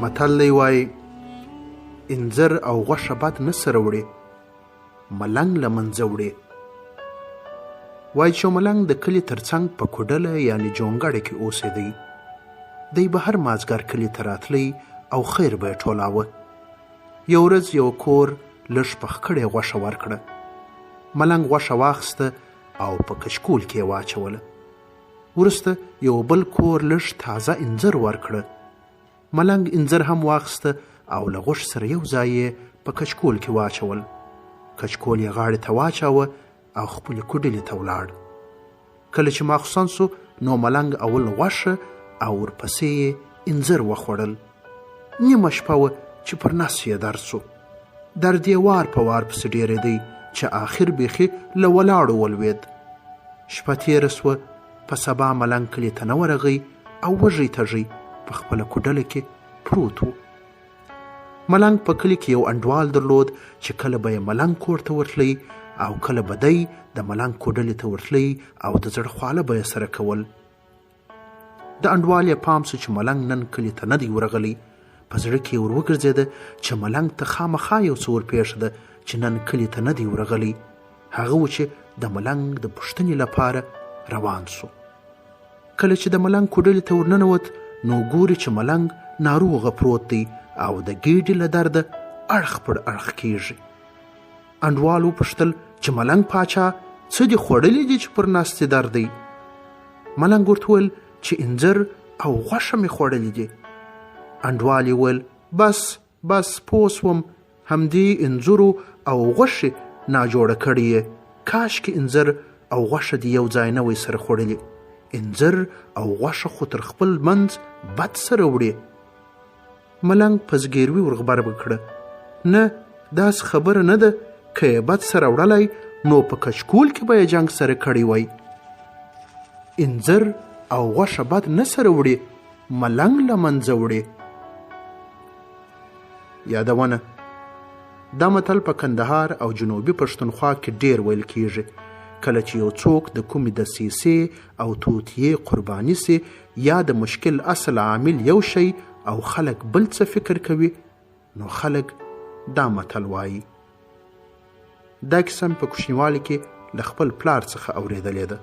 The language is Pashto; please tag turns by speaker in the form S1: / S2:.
S1: متل دی وایي انځر او غوښه بد نه سره وړي، ملنګ له منځه وړي. وایي چې ملنګ د کلي تر څنګ په کوډله یعنې جونګړه کې اوسېدی. دی به هر مازدیګر کلي ته راتلی او خیر به یې ټولاوه. یو ورځ یو کور لږ پخ کړې غوښه ورکړه. ملنګ غوښه واخیسته او په کشکول کې یې واچوله. وروسته یو بل کور لږ تازه انځر ورکړه. ملنګ انځر هم واخیسته او له غوښې سره یو ځای یې په کچکول کې واچول. کچکول یې غاړې ته واچاوه او خپلې کوډلې ته ولاړ. کله چې ماخوستن سو نو ملنګ اول غوښه او ورپسې یې انځر وخوړل. نیمه شپه وه چې پر نس یې درد سو. درد یې وار په وار پسې ډېرېدی چې آخر بیخي له ولاړو ولوېد. شپه تېره سوه. په سبا ملنګ کلي ته نه ورغی او وږی تږی په خپله کوډله کې پروت و. ملنګ په کلي کې یو انډوال درلود چې کله به یې ملنګ کور ته ورتلی او کله به دی د ملنګ کوډلې ته ورتلی او د زړه خواله به یې سره کول. د انډوال یې پام سو چې ملنګ نن کلي ته نه دی ورغلی. په زړه کې ور وګرځېده چې ملنګ ته خامخا یو څه ورپېښه ده چې نن کلي ته نه دی ورغلی. هغه و چې د ملنګ د پوښتنې لپاره روان سو. کله چې د ملنګ کوډلې ته ورننوت نو ګوري چې ملنګ ناروغه پروت دی او د ګېډې له درده اړخ پر اړخ کېږي. انډوال وپوښتل چې ملنګ پاچا څه دې خوړلي دي چې پر ناستې درد دی؟ ملنګ ورته وویل چې انځر او غوښه مې خوړلي دي. انډوال یې وویل بس پوه سوم، همدې انځرو او غوښې ناجوړه کړې یې. کاشکې انځر او غوښه دې یو ځای نه وی سره خوړلي. انځر او غوښه خو تر خپل منځ بد سره وړي. ملنګ په زګیروي ورغبر وکړه. نه، داسې خبره نه ده. که یې بد سره وړلی نو په کچکول کې به یې جنګ سره کړی وی. انځر او غوښه بد نه سره وړي، ملنګ له منځه وړي. یادونه: دا متل په کندهار او جنوبي پښتونخوا کې ډیر ویل کیږي. کله چې یو څوک د کومې دسیسې او توطیې قرباني سي یا د مشکل اصل عامل یو شی او خلک بل څه فکر کوي نو خلک دا متل وایي. دا کیسه په کوچنیوالي کې له خپل پلار څخه اورېدلې ده.